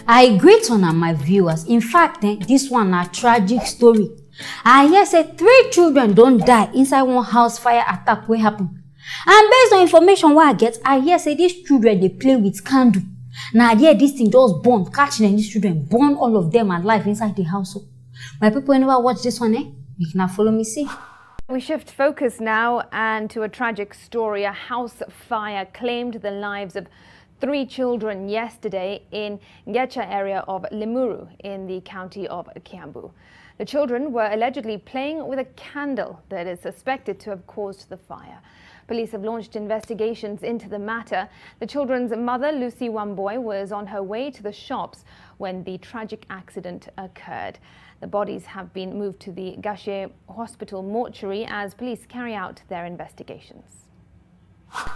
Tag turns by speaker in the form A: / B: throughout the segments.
A: I greet on my viewers. In fact, this one a tragic story. I hear say 3 children don't die inside one house fire attack wey happen. And based on information what I get, I hear say these children they play with candle. Now I hear this thing just burn, catch them, these children burn all of them alive inside the house. My people never watch this one, You can follow me see.
B: We shift focus now and to a tragic story. A house fire claimed the lives of 3 children yesterday in Ngecha area of Limuru in the county of Kiambu. The children were allegedly playing with a candle that is suspected to have caused the fire. Police have launched investigations into the matter. The children's mother, Lucy Wamboy, was on her way to the shops when the tragic accident occurred. The bodies have been moved to the Gashe Hospital mortuary as police carry out their investigations.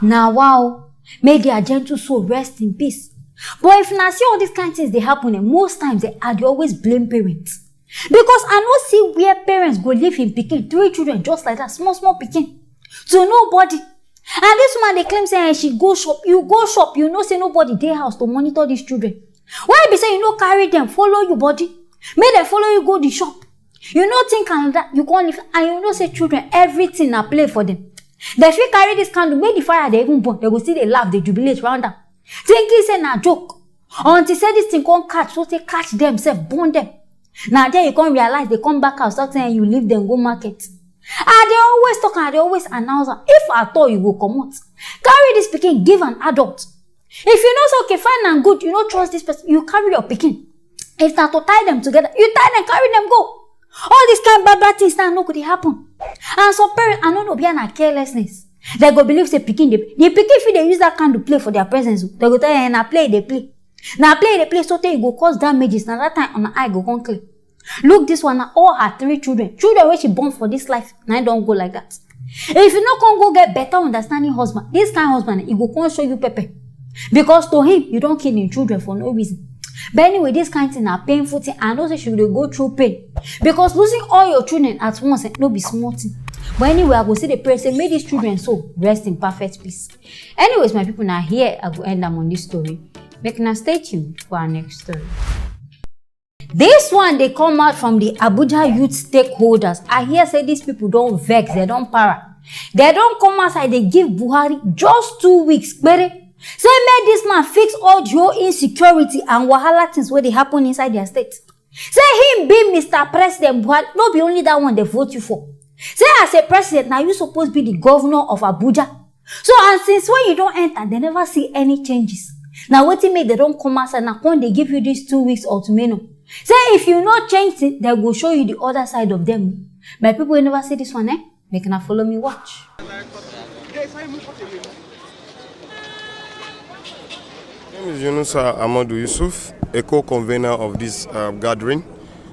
A: Now, wow. May their gentle soul rest in peace. But if you see all these kind of things they happen, and most times they always blame parents. Because I know see where parents go live in pikin, 3 children just like that, small pikin, to nobody. And this woman they claim saying she go shop, you go shop, you know say nobody dey house to monitor these children. Why be say you no carry them, follow your body, make them follow you go the shop. You know think and that you can't live, and you know say children everything I play for them. They fit carry this candle, make the fire they even burn. They go see they laugh, they jubilate round them. Thinking say na joke. Until say this thing can't catch, so they catch themselves, burn them. Now then you can't realize they come back out, start saying you leave them go market. And they always talk and they always announce that if at all you go come out, carry this pikin, give an adult. If you know so okay, fine and good, you don't trust this person, you carry your pikin. If not to tie them together, you tie them, carry them, go. All these kind of bad things now no could happen. And some parents are not be a carelessness. They go believe say pikin the pikin if they use that candle play for their presence, they go tell you na play they play. Now play the play so tell you go cause damages. Now that time on the eye go come clear. Look this one now, all her 3 children. Children where she born for this life. Now I don't go like that. If you not come go get better understanding husband, this kind of husband he go come show you pepper. Because to him you don't kill your children for no reason. But anyway, this kind of thing are painful thing and also she will go through pain. Because losing all your children at once no be small thing. But anyway, I go see the prayer say, may these children so rest in perfect peace. Anyways, my people, now here I go end them on this story. Make now stay tuned for our next story. This one they come out from the Abuja youth stakeholders. I hear say these people don't vex, they don't para. They don't come outside, they give Buhari just 2 weeks. Better. Say make this man fix all your insecurity and wahala things where they happen inside their state. Say him be Mr. President Buhari, no be only that one they vote you for. Say as a president, now you supposed to be the governor of Abuja. So and since when you don't enter, they never see any changes. Now what it make they don't come outside, now when they give you these 2 weeks ultimatum. Say if you not change it, they will show you the other side of them. My people will never see this one, They cannot follow me watch.
C: My name is Yunusa Amadou Yusuf, a co-convener of this gathering.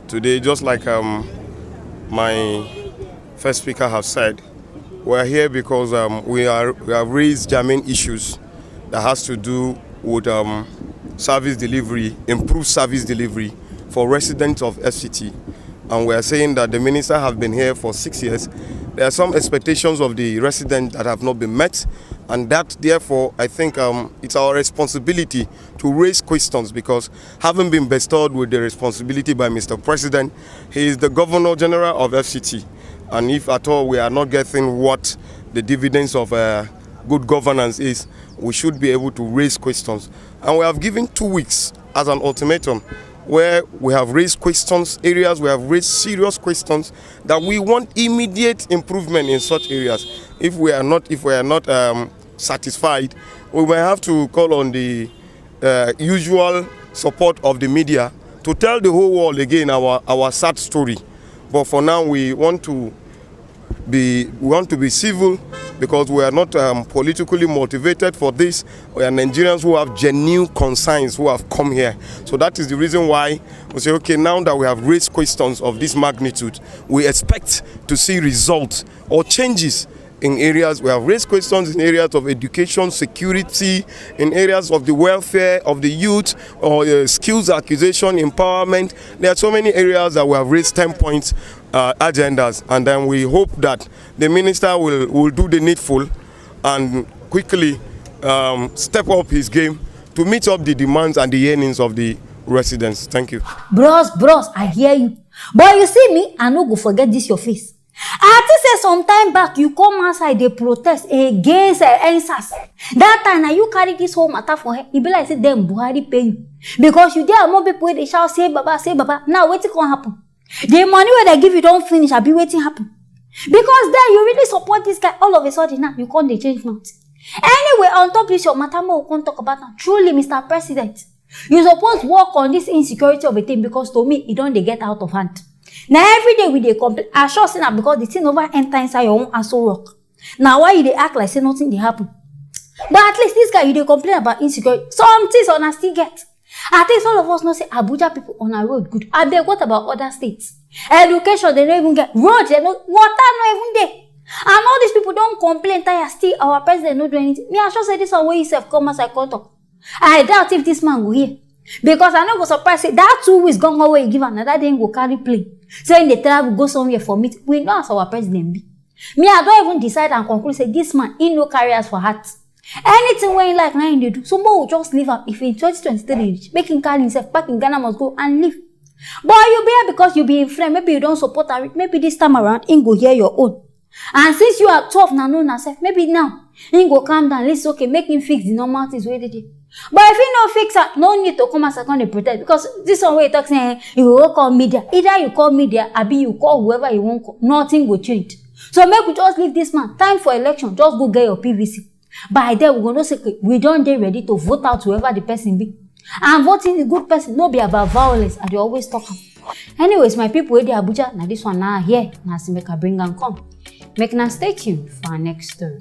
C: Today, just like my first speaker has said, we are here because we have raised germane issues that has to do with service delivery, improved service delivery for residents of FCT. And we are saying that the minister has been here for 6 years. There are some expectations of the residents that have not been met, and that therefore I think it's our responsibility to raise questions, because having been bestowed with the responsibility by Mr. President, he is the Governor General of FCT, and if at all we are not getting what the dividends of good governance is, we should be able to raise questions. And we have given 2 weeks as an ultimatum, where we have raised questions, areas we have raised serious questions that we want immediate improvement in such areas. If we are not satisfied, we will have to call on the usual support of the media to tell the whole world again our sad story. But for now, we want to be civil, because we are not politically motivated for this. We are Nigerians who have genuine concerns who have come here. So that is the reason why we say, okay, now that we have raised questions of this magnitude, we expect to see results or changes in areas. We have raised questions in areas of education, security, in areas of the welfare of the youth, or skills acquisition, empowerment. There are so many areas that we have raised 10 points agendas, and then we hope that the minister will do the needful and quickly step up his game to meet up the demands and the yearnings of the residents. Thank you.
A: Bros, I hear you. But you see me, I no go forget this your face. I think say some time back you come outside they protest against NSAS. That time now you carry this whole matter for her. It be like say them Buhari pay you. Because you there among people they shall say Baba, say Baba. Now what's gonna happen? The money where they give you don't finish, I'll be waiting happen. Because then you really support this guy. All of a sudden now you can't change mouth. Anyway, on top of this, your matter more we can't talk about now. Truly, Mr. President, you supposed to work on this insecurity of a thing because to me, it don't they get out of hand. Now every day we they complain. I sure say that because the thing over enter inside your own asshole rock. Now why you they act like say nothing they happen? But at least this guy you they complain about insecurity. Some things on us still get. I think all of us know say Abuja people on our road good. I beg what about other states? Education they don't even get. Roads they don't water not even there. And all these people don't complain that still our president don't do anything. Me I sure say this one way himself come as I can't talk. I doubt if this man go here. Because I know go surprise say that 2 weeks gone away he give another day go carry plane. Saying they travel go somewhere for meet. We know as our president be. Me I don't even decide and conclude say this man he no carry us for heart. Anything when he like now they do. Somebody will just leave him if in 2023 make him carry himself back in Ghana must go and leave. But you be here because you be in friend. Maybe you don't support her. Maybe this time around he go hear your own. And since you are tough now, know yourself, maybe now he go calm down. Let's okay, make him fix the normal things where they did. But if he no fix it, no need to come as a kind of protect because this one way talk saying you will call media. Either you call media, or be you call whoever you want. Nothing will change. So make we just leave this man. Time for election. Just go get your PVC. By then we gonna say we don't dey ready to vote out whoever the person be. And voting the good person no be about violence. I dey always talk. Anyways, my people wey dey Abuja, now this one now here. Now see make I bring and come. Make now stay tuned for our next story.